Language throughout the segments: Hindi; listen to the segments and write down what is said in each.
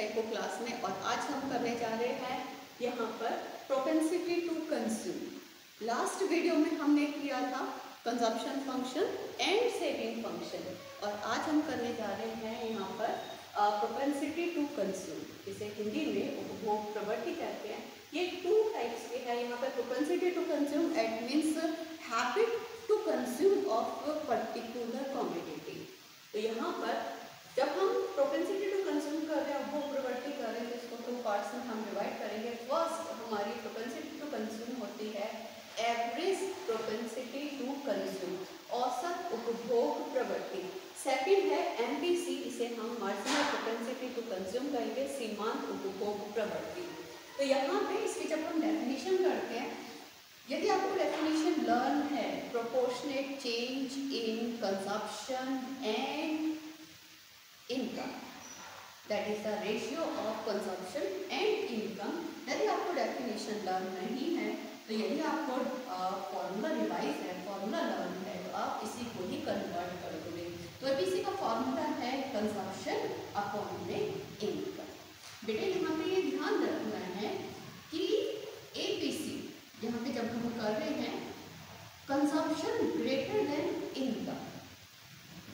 साइको क्लास में। और आज हम करने जा रहे हैं यहाँ पर propensity to consume. Last video में हमने किया था consumption function and saving function, और आज हम करने जा रहे हैं यहाँ पर प्रोपेंसिटी टू कंज्यूम, इसे हिंदी में उपभोग प्रवृत्ति कहते हैं। ये 2 टाइप्स के हैं यहाँ पर। Propensity to consume it means habit to consume of particular commodity. तो यहाँ पर जब हम प्रोपेंसिटी टू कंज्यूम कर रहे हैं, उपभोग प्रवृत्ति कर रहे हैं, तो इसको 2 पार्ट्स में हम डिवाइड करेंगे। फर्स्ट हमारी प्रोपेंसिटी टू कंज्यूम होती है एवरेज प्रोपेंसिटी टू कंज्यूम, औसत उपभोग प्रवृत्ति। सेकंड है एमपीसी, इसे हम मार्जिनल प्रोपेंसिटी टू कंज्यूम कहेंगे, सीमांत उपभोग प्रवृत्ति। तो यहाँ पे इसकी जब हम डेफिनेशन करते हैं, यदि आपको डेफिनेशन लर्न है, proportionate change in consumption and income, that is the ratio of consumption and income. यदि आपको डेफिनेशन लर्न नहीं है, तो यदि आपको फॉर्मूला रिवाइज है, फॉर्मूला लर्न है, तो आप इसी को ही कन्वर्ट कर दोगे। तो अब इसी का फॉर्मूला है कंजप्शन अपॉन में इनकम। बेटे यहाँ पे ये ध्यान रखना है कि एपीसी यहाँ पे जब हम कर रहे हैं कंजप्शन ग्रेटर देन इनकम,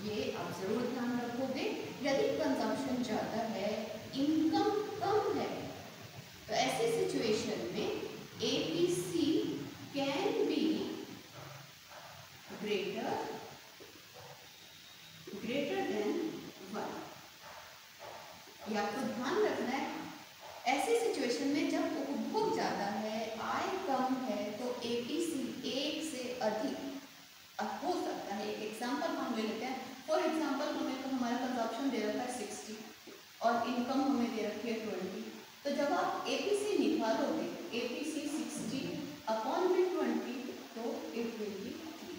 ये आप जरूर ध्यान रखोगे। यदि कंजप्शन ज़्यादा है, इनकम कम है, तो ऐसी सिचुएशन में APC can be greater than 1। ये आपको ध्यान रखना है। ऐसी सिचुएशन में जब उपभोग ज़्यादा है, आय कम है, तो एपीसी 1 से अधिक हो सकता है। एक एग्जाम्पल हम ले लेते हैं। फॉर एग्जाम्पल हमें तो हमारा कंजप्शन दे रखा है 60 और इनकम हमें दे रखी है 20। तो जब आप एपीसी निकालोगे, एपीसी 60 अपॉन में 20, तो इट विल बी 3।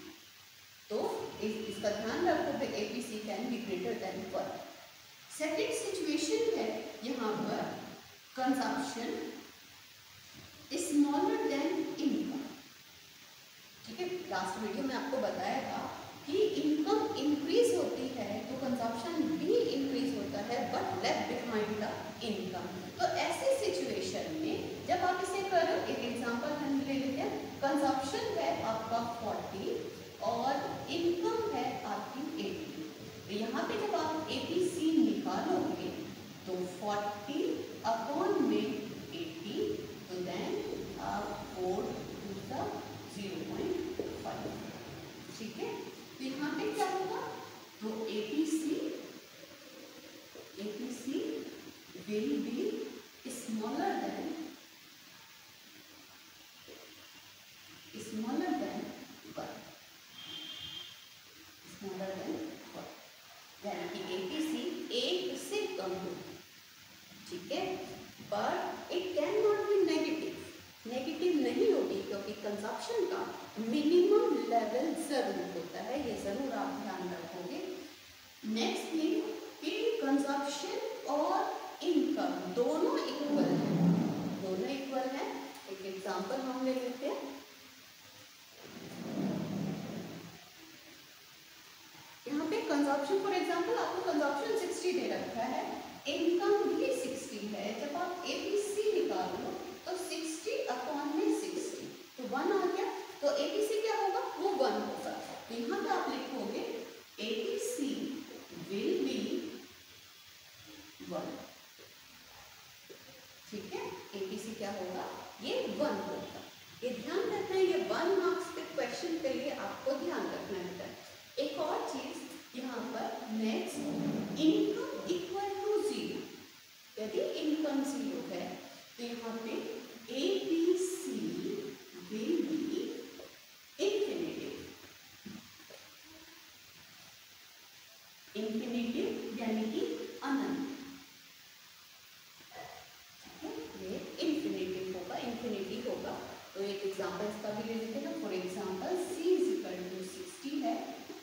तो इसका ध्यान रखोगे, APC can be greater than 1। Second situation है यहाँ पर कंजप्शन स्मॉलर देन इनकम। ठीक है, लास्ट वीडियो में आपको बताया था कि इनकम इंक्रीज होती है तो कंजप्शन भी इंक्रीज होता है, but left behind the income. तो ऐसे सिचुएशन में जब आप इसे करो, एक एग्जांपल हम ले लेते हैं। कंजप्शन है आपका 40 और इनकम है आपकी 80। तो यहाँ पे जब आप एपीसी निकालोगे तो 40 अपॉन में 80, तो देन आप 4 टू 0.5। ठीक है, तो यहाँ पे क्या होगा, तो APC will be smaller than 1, यानी कि एपीसी 1 से कम हो। ठीक है, but it can not be negative नहीं होगी, क्योंकि कंजप्शन का मिनिमम लेवल जरूर होता है, ये जरूर आप ध्यान रखोगे। नेक्स्ट थिंग कि कंजप्शन और इनकम दोनों इक्वल है। एक एग्जांपल हम ले लेते हैं। यहाँ पे कंजप्शन, फॉर एग्जांपल आपको कंजप्शन 60 दे रखा है, इनकम भी 60 है। जब आप एपीसी निकालो तो 60 अपॉन में 60, तो 1 आ गया। तो एपीसी क्या होगा, वो 1 होगा। तो यहाँ पे आप लिखोगे एपीसी विल बी 1। ठीक है, एपीसी क्या होगा, ये 1 होगा। ये ध्यान रखना है, ये 1 मार्क्स के क्वेश्चन के लिए आपको ध्यान रखना है। एक और चीज यहाँ पर नेक्स्ट, इनकम इक्वल टू 0। यदि इनकम 0 है तो यहाँ पे एपीसी विल बी इंफिनिटिव, यानी कि अनंत। ठीक है, ये इंफिनिटिव होगा, इंफिनिटी होगा। तो एक एग्जांपल इसका भी ले लेते हैं। फॉर एग्जांपल C = 60 है,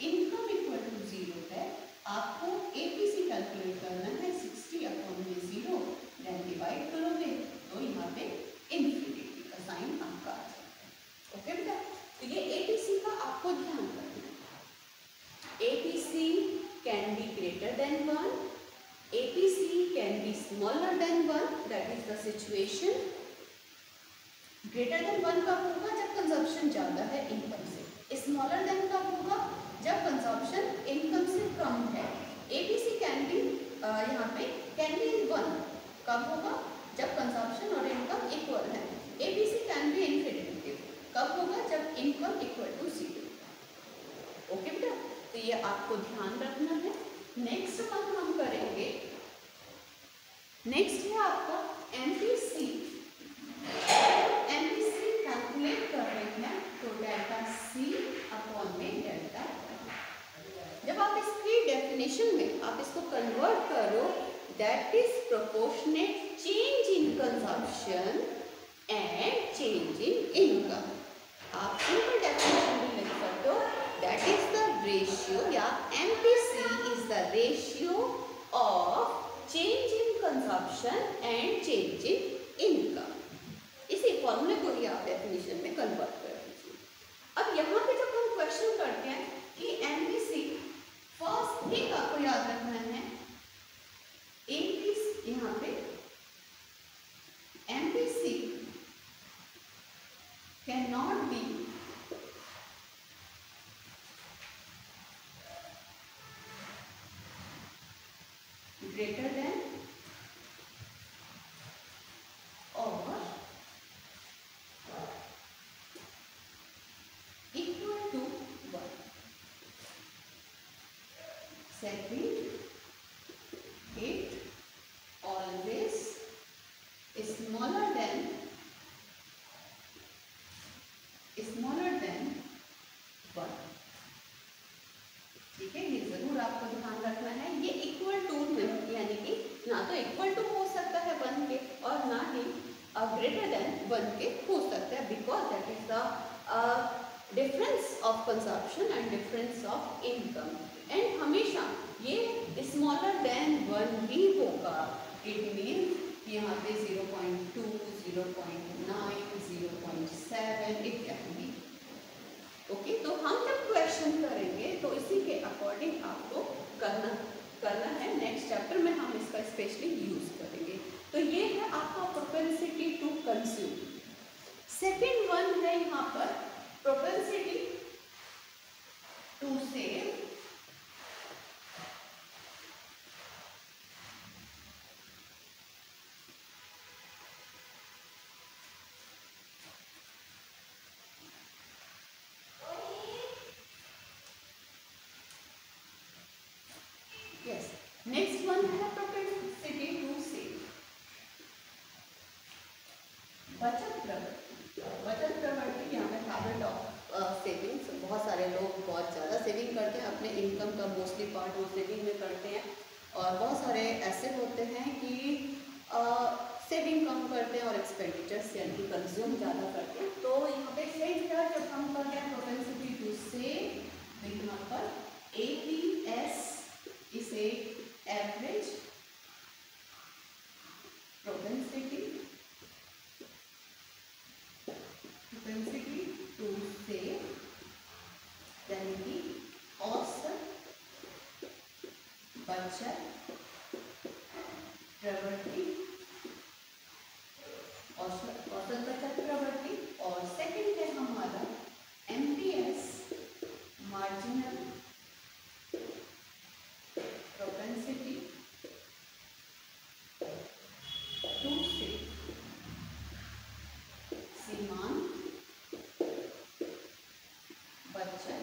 इनकम इक्वल टू 0 है। आपको एपीसी कैलकुलेट करना है, 60 अपॉन में 0, देन डिवाइड करोगे तो यहाँ पे इंफिनिटी का साइन आपका आ जाएगा। ओके बेटा, तो ये एपीसी का आपको ध्यान रखना है। APC can be greater than 1, APC can be smaller than 1 that is the situation. Greater than 1 कब होगा? जब कंजप्शन ज़्यादा है इनकम से। स्मॉलर देन कब होगा? जब कंजप्शन इनकम से कम है। ABC कैन बी यहाँ पे कैन बी 1 कब होगा? जब कंजप्शन और इनकम इक्वल है। ABC कैन बी इन्फिनिटिव कब होगा? जब इनकम इक्वल टू 0। ओके बेटा, तो ये आपको ध्यान रखना है। नेक्स्ट वन हम करेंगे, नेक्स्ट है आपका MPC। MPC कैलकुलेट कर रहे हैं तो डेल्टा C अपॉन में डेल्टा। जब आप इसकी डेफिनेशन में आप इसको कन्वर्ट करो, that is proportionate change in consumption and change in income. आप सिंपल डेफिनेशन भी लिख सकते हो, दैट इज द रेशियो या MPC is the ratio of change in consumption and change in income. इसी फॉर्मूले को ही आप डेफिनेशन में कन्वर्ट कर दीजिए। अब यहाँ पे जब हम क्वेश्चन करते हैं कि MPC, फर्स्ट थिंग आपको याद रखना है, यहाँ पे MPC can not be greater than और equal to 1. Second, it always smaller than 1. ठीक है, ये जरूर आपको ध्यान रखना है। ये इक्वल टू नहीं, यानी कि ना तो इक्वल टू हो सकता है 1 के और ना ही ग्रेटर देन 1 के हो सकता है, because that is the difference of consumption and difference of income. And हमेशा ये स्मॉलर देन 1 ही होगा। इट मीन्स यहाँ पे 0.2, 0.9, 0.7 इत्यादि। ओके, तो हम जब क्वेश्चन करेंगे तो इसी के अकॉर्डिंग आपको करना है। नेक्स्ट चैप्टर में हम इसका स्पेशली यूज करेंगे। तो ये है आपका propensity to consume. Second one है यहाँ पर propensity to save. Next one है प्रोपेंसिटी टू सेव। बचत प्रवृत्ति यहाँ पे हैबिट ऑफ सेविंग्स। बहुत सारे लोग बहुत ज़्यादा सेविंग करते हैं, अपने इनकम का मोस्टली पार्ट वो सेविंग में करते हैं। और बहुत सारे ऐसे होते हैं कि सेविंग कम करते हैं और एक्सपेंडिचर्स यानी कि कंज्यूम ज़्यादा करते हैं। तो यहाँ पे सेम है, जब हम कर रहे हैं प्रोपेंसिटी टू सेव, यहाँ पर APS is a average propensity to save, यानी कि औसत बचत प्रवृत्ति, औसत बचत प्रवृत्ति। और सेकंड है हमारा MPS, marginal propensity to save, सीमांत बचत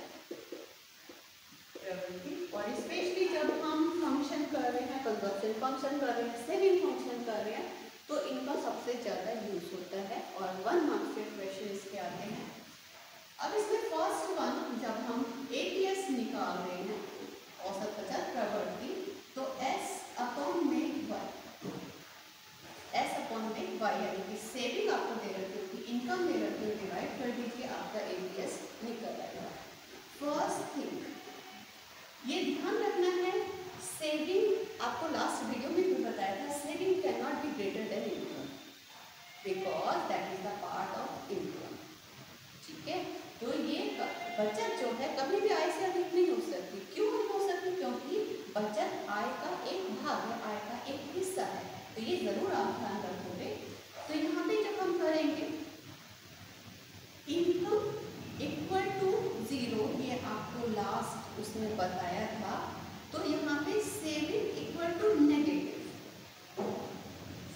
प्रवृत्ति। और स्पेशली जब हम फंक्शन कर रहे हैं, कंजप्शन फंक्शन कर रहे हैं, सेविंग फंक्शन कर रहे हैं, तो इनका सबसे ज़्यादा यूज होता है और 1 मार्क्स के क्वेश्चन इसके आते हैं। अब इसमें फर्स्ट वन जब हम APS निकाल रहे हैं, औसत बचत प्रवृत्ति, तो S अपॉन में y, यानी कि सेविंग आपको दे रखी होगी, इनकम दे रखी होगी, डिवाइड कर दीजिए, आपका APS निकल आएगा। फर्स्ट थिंग ये ध्यान रखना है, सेविंग आपको लास्ट वीडियो में भी बताया था, saving can not be greater than income because that is the part of income. ठीक है, तो ये बचत जो है कभी भी आय से अधिक नहीं हो सकती। क्यों नहीं हो सकती? क्योंकि बचत आय का एक भाग है, आय का एक हिस्सा है। तो ये जरूर आप ध्यान रखोगे। तो यहाँ पे जब हम करेंगे इनकम इक्वल टू 0, ये आपको लास्ट उसमें बताया था। तो यहाँ पे saving equal to negative,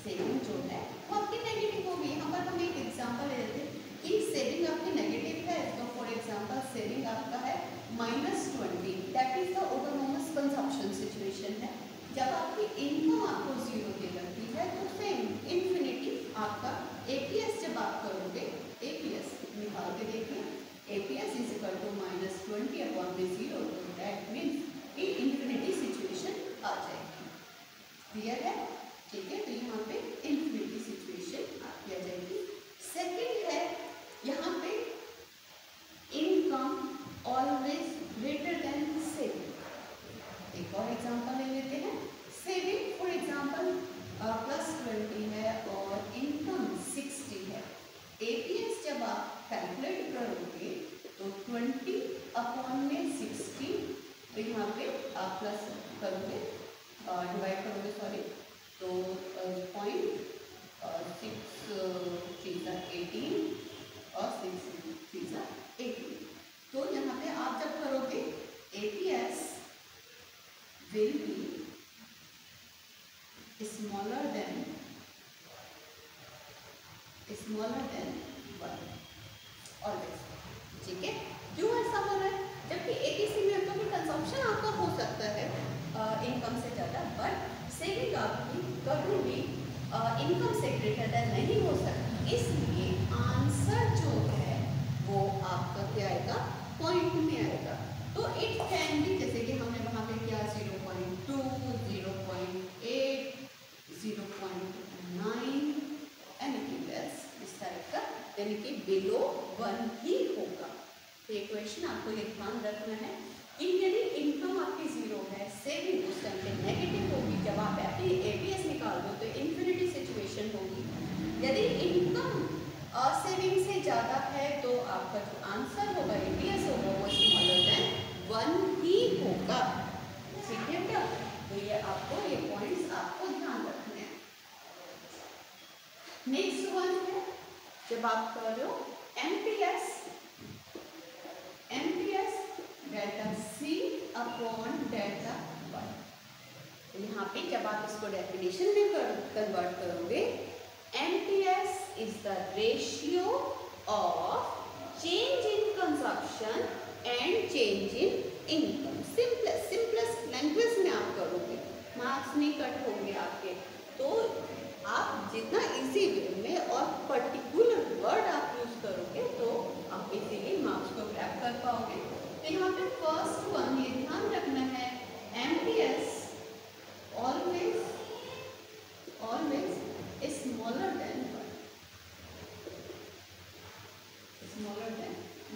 saving जो है वो आपकी नेगेटिव होगी। यहाँ पर हम एक एग्जांपल ले लेते हैं कि सेविंग आपकी नेगेटिव है। तो फॉर एग्जांपल सेविंग आपका है -20, that is the autonomous consumption situation है। जब आपकी इनकम आपको 0 दे रखी है तो सेम इन्फिनिटी आपका एपीएस जब आप करोगे, एपीएस निकाल के देखिए, APS is equal to -20 upon में 0, तो दैट मीन्स कि इन्फिनिटी सिचुएशन आ जाएगी। क्लियर है? ठीक है, तो यहाँ पे इन्फिनिटी सिचुएशन आपकी आ जाएगी। सेकेंड है यहाँ पे income always greater than saving. एक और एग्जांपल ले लेते हैं। सेविंग फॉर एग्जांपल +20 है और इनकम 60 है। एपीएस जब आप कैलकुलेट करोगे तो 20 अपॉन में 60, तो यहाँ पे आप प्लस करोगे, डिवाइड करोगे सॉरी, तो 0.6 और 6 18। तो यहाँ पे आप जब करोगे APS will be smaller than 1 always. ठीक है, क्यों ऐसा हो रहा है? जबकि एपीसी में तो कंजम्पशन आपका हो सकता है इनकम से ज़्यादा, बट सेविंग आपकी कभी भी इनकम से ग्रेटर देन नहीं हो सकती। इसलिए आंसर जो है वो आपका क्या आएगा? पॉइंट में आएगा। तो इट कैन बी, जैसे कि हमने वहाँ पे किया 0.2, 0.8, 0.9 एनीथिंग एल्स, इस टाइप का, यानी कि बिलो 1 ही होगा। तो ये क्वेश्चन आपको ये ध्यान रखना है कि यदि इनकम आपकी 0 है, सेविंग उस टाइम पे नेगेटिव होगी। जब आप एपीएस निकाल दो तो इन्फिनिटी सिचुएशन होगी। यदि इनकम सेविंग से ज़्यादा है तो आपका जो आंसर होगा एपीएस होगा वो स्मॉलर देन 1 ही होगा। ठीक है क्या? तो ये आपको, ये पॉइंट्स आपको ध्यान रखने हैं। नेक्स्ट वन है जब आप कर रहे हो MPS delta C upon delta 1। तो यहाँ पे जब आप इसको डेफिनेशन में कन्वर्ट करोगे, MPS is the ratio of change in consumption and change in income. Simplest language में आप करोगे, मार्क्स नहीं कट होंगे आपके। तो आप जितना इजी वे में और पर्टिकुलर वर्ड आप यूज करोगे तो आप इजीली मार्क्स को ग्रैब कर पाओगे। तो यहाँ पे फर्स्ट वन ये ध्यान रखना है, एमपीएस ऑलवेज स्मॉलर देन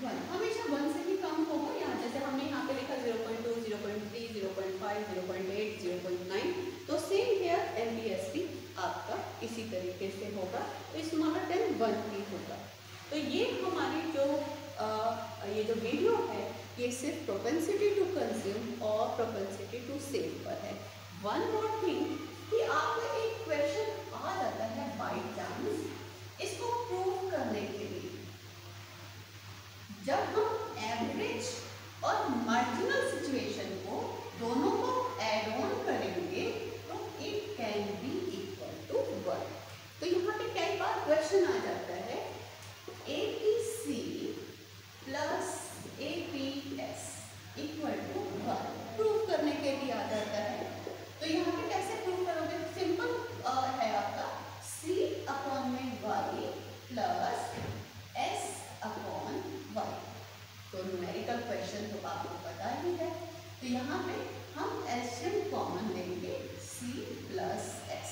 1, हमेशा 1 से ही कम होगा। यहाँ जैसे हमने यहाँ पे लिखा 0.2, 0.3, 0.5, 0.8, 0.9, तो सेम हियर एमपीएस भी आपका इसी तरीके से होगा, तो स्मॉलर देन 1 ही होगा। तो ये हमारी जो ये जो वीडियो है ये सिर्फ प्रोपेंसिटी टू कंज्यूम और प्रोपेंसिटी टू सेव पर है। वन मोर थिंग कि आपको एक क्वेश्चन आ जाता है बाय चांस, इसको प्रूव करने के लिए जब हम एवरेज और मार्जिनल सिचुएशन को दोनों को ऐड ऑन करेंगे तो it can be equal to 1। तो यहाँ पे कई बार क्वेश्चन आ जाता है APC plus APS equal to 1 prove करने के लिए आ जाता है। तो यहाँ पे कैसे प्रूव करोगे? सिंपल है आपका C अपॉन में y plus S upon y। तो न्यूमेरिकल क्वेश्चन तो आपको पता ही है। तो यहाँ पे हम एलसीएम कॉमन लेंगे C plus S।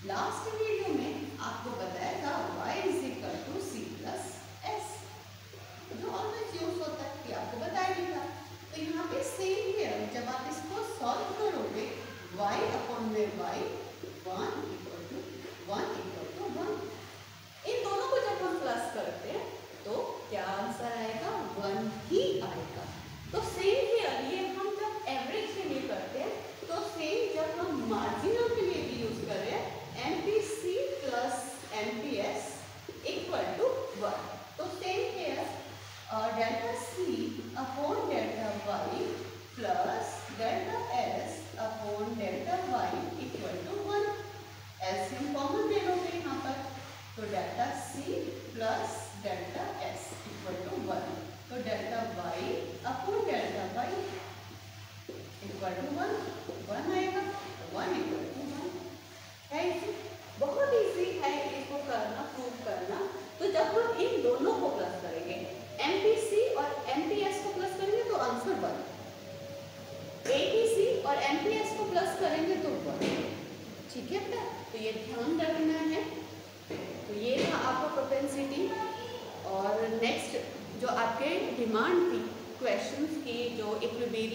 Last video में आपको बताया था y is equal to C plus S, जो ऑलवेज यूज होता है, कि आपको बताया भी था। तो यहाँ पे सेम है, जब आप इसको सॉल्व करोगे y अपॉन में y 1 इक्वल टू 1। इन दोनों को जब हम प्लस करते हैं तो क्या आंसर आएगा? 1 ही आएगा। तो सेम हियर ये हम जब एवरेज के लिए करते हैं तो सेम जब हम मार्जिनल के लिए भी यूज कर रहे हैं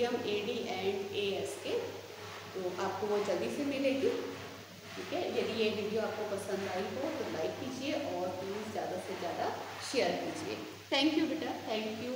सोडियम AD एंड ASK, तो आपको वो जल्दी से मिलेगी। ठीक है, यदि ये वीडियो आपको पसंद आई हो तो लाइक कीजिए और प्लीज़ ज़्यादा से ज़्यादा शेयर कीजिए। थैंक यू बेटा, थैंक यू।